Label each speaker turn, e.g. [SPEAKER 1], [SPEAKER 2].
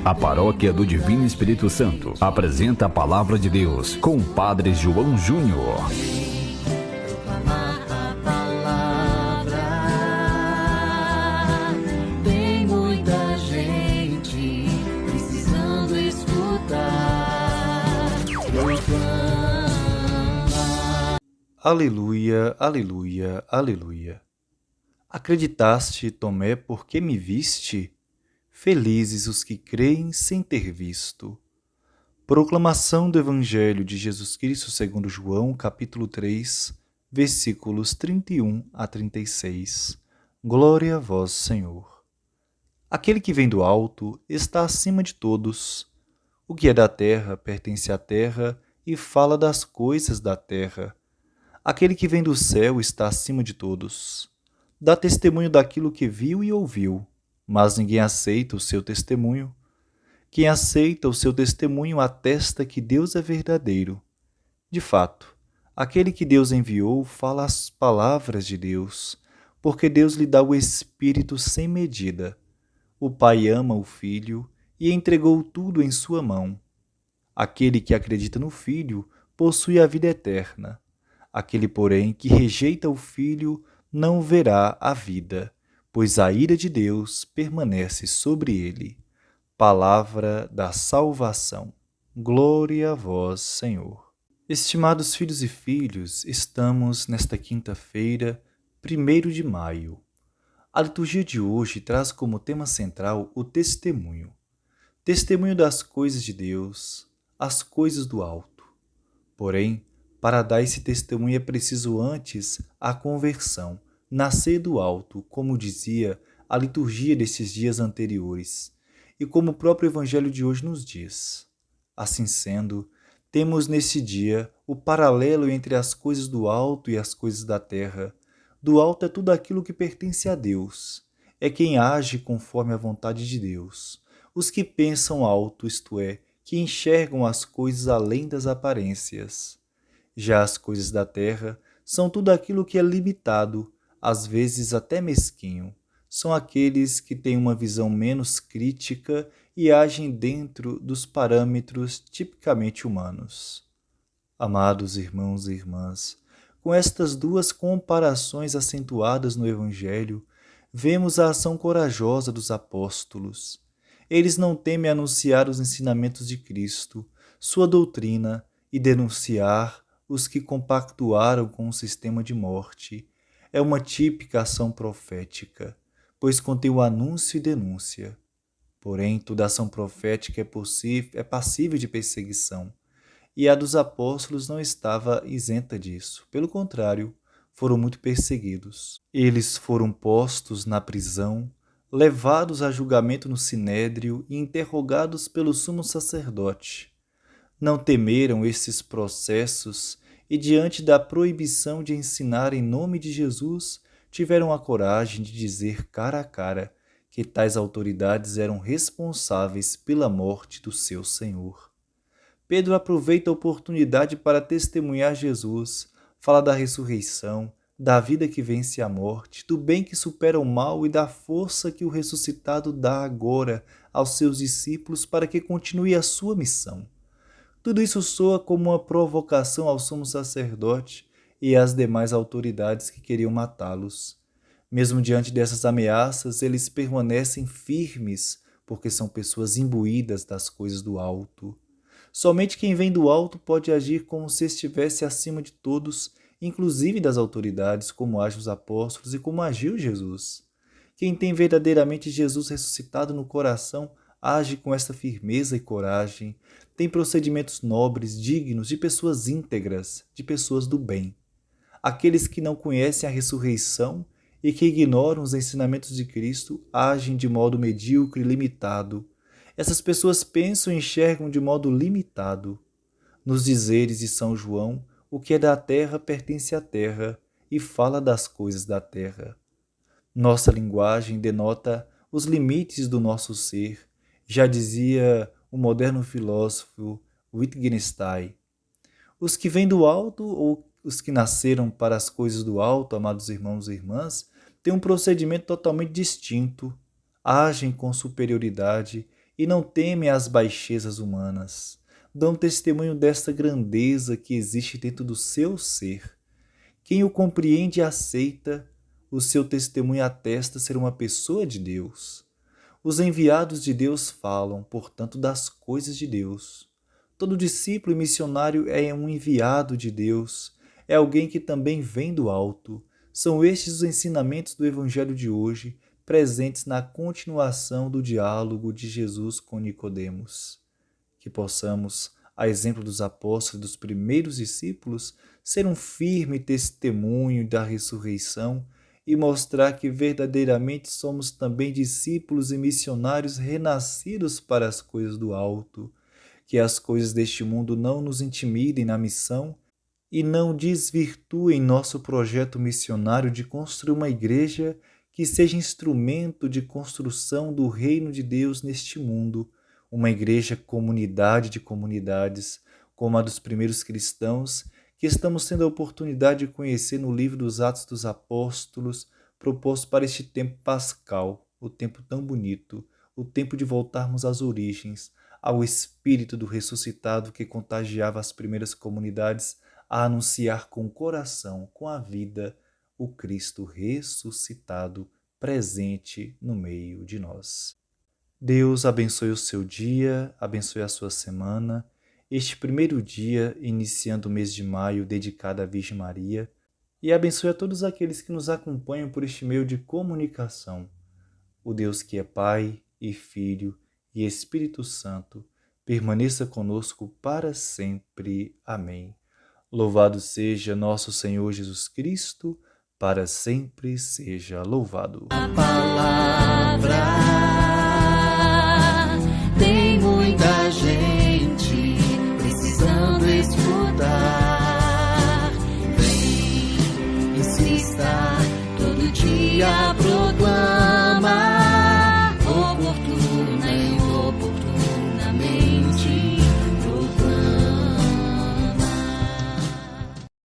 [SPEAKER 1] A Paróquia do Divino Espírito Santo apresenta a Palavra de Deus com o Padre João Júnior.
[SPEAKER 2] A palavra, tem muita gente precisando escutar.
[SPEAKER 3] Aleluia, aleluia, aleluia. Acreditaste, Tomé, porque me viste? Felizes os que creem sem ter visto. Proclamação do Evangelho de Jesus Cristo segundo João, capítulo 3, versículos 31 a 36. Glória a vós, Senhor. Aquele que vem do alto está acima de todos. O que é da terra pertence à terra e fala das coisas da terra. Aquele que vem do céu está acima de todos. Dá testemunho daquilo que viu e ouviu, mas ninguém aceita o seu testemunho. Quem aceita o seu testemunho atesta que Deus é verdadeiro. De fato, aquele que Deus enviou fala as palavras de Deus, porque Deus lhe dá o Espírito sem medida. O Pai ama o Filho e entregou tudo em sua mão. Aquele que acredita no Filho possui a vida eterna. Aquele, porém, que rejeita o Filho não verá a vida, pois a ira de Deus permanece sobre ele. Palavra da salvação. Glória a vós, Senhor. Estimados filhos e filhos, estamos nesta quinta-feira, 1º de maio. A liturgia de hoje traz como tema central o testemunho. Testemunho das coisas de Deus, as coisas do alto. Porém, para dar esse testemunho é preciso antes a conversão, nascer do alto, como dizia a liturgia desses dias anteriores, e como o próprio Evangelho de hoje nos diz. Assim sendo, temos nesse dia o paralelo entre as coisas do alto e as coisas da terra. Do alto é tudo aquilo que pertence a Deus, é quem age conforme a vontade de Deus. Os que pensam alto, isto é, que enxergam as coisas além das aparências. Já as coisas da terra são tudo aquilo que é limitado, às vezes até mesquinho. São aqueles que têm uma visão menos crítica e agem dentro dos parâmetros tipicamente humanos. Amados irmãos e irmãs, com estas duas comparações acentuadas no Evangelho, vemos a ação corajosa dos apóstolos. Eles não temem anunciar os ensinamentos de Cristo, sua doutrina e denunciar os que compactuaram com o sistema de morte. É uma típica ação profética, pois contém o anúncio e denúncia. Porém, toda ação profética é passível de perseguição, e a dos apóstolos não estava isenta disso. Pelo contrário, foram muito perseguidos. Eles foram postos na prisão, levados a julgamento no sinédrio e interrogados pelo sumo sacerdote. Não temeram esses processos e, diante da proibição de ensinar em nome de Jesus, tiveram a coragem de dizer cara a cara que tais autoridades eram responsáveis pela morte do seu Senhor. Pedro aproveita a oportunidade para testemunhar Jesus, fala da ressurreição, da vida que vence a morte, do bem que supera o mal e da força que o ressuscitado dá agora aos seus discípulos para que continue a sua missão. Tudo isso soa como uma provocação ao sumo sacerdote e às demais autoridades que queriam matá-los. Mesmo diante dessas ameaças, eles permanecem firmes, porque são pessoas imbuídas das coisas do alto. Somente quem vem do alto pode agir como se estivesse acima de todos, inclusive das autoridades, como agem os apóstolos e como agiu Jesus. Quem tem verdadeiramente Jesus ressuscitado no coração age com esta firmeza e coragem, tem procedimentos nobres, dignos de pessoas íntegras, de pessoas do bem. Aqueles que não conhecem a ressurreição e que ignoram os ensinamentos de Cristo agem de modo medíocre e limitado. Essas pessoas pensam e enxergam de modo limitado. Nos dizeres de São João, o que é da terra pertence à terra e fala das coisas da terra. Nossa linguagem denota os limites do nosso ser. Já dizia o moderno filósofo Wittgenstein. Os que vêm do alto ou os que nasceram para as coisas do alto, amados irmãos e irmãs, têm um procedimento totalmente distinto, agem com superioridade e não temem as baixezas humanas. Dão testemunho desta grandeza que existe dentro do seu ser. Quem o compreende e aceita, o seu testemunho atesta ser uma pessoa de Deus. Os enviados de Deus falam, portanto, das coisas de Deus. Todo discípulo e missionário é um enviado de Deus, é alguém que também vem do alto. São estes os ensinamentos do Evangelho de hoje, presentes na continuação do diálogo de Jesus com Nicodemos. Que possamos, a exemplo dos apóstolos e dos primeiros discípulos, ser um firme testemunho da ressurreição e mostrar que verdadeiramente somos também discípulos e missionários renascidos para as coisas do alto, que as coisas deste mundo não nos intimidem na missão e não desvirtuem nosso projeto missionário de construir uma igreja que seja instrumento de construção do reino de Deus neste mundo, uma igreja comunidade de comunidades, como a dos primeiros cristãos, que estamos tendo a oportunidade de conhecer no livro dos Atos dos Apóstolos, proposto para este tempo pascal, o tempo tão bonito, o tempo de voltarmos às origens, ao Espírito do ressuscitado que contagiava as primeiras comunidades a anunciar com o coração, com a vida, o Cristo ressuscitado presente no meio de nós. Deus abençoe o seu dia, abençoe a sua semana, este primeiro dia, iniciando o mês de maio, dedicado à Virgem Maria, e abençoe a todos aqueles que nos acompanham por este meio de comunicação. O Deus que é Pai e Filho e Espírito Santo, permaneça conosco para sempre. Amém. Louvado seja nosso Senhor Jesus Cristo, para sempre seja louvado.
[SPEAKER 2] A palavra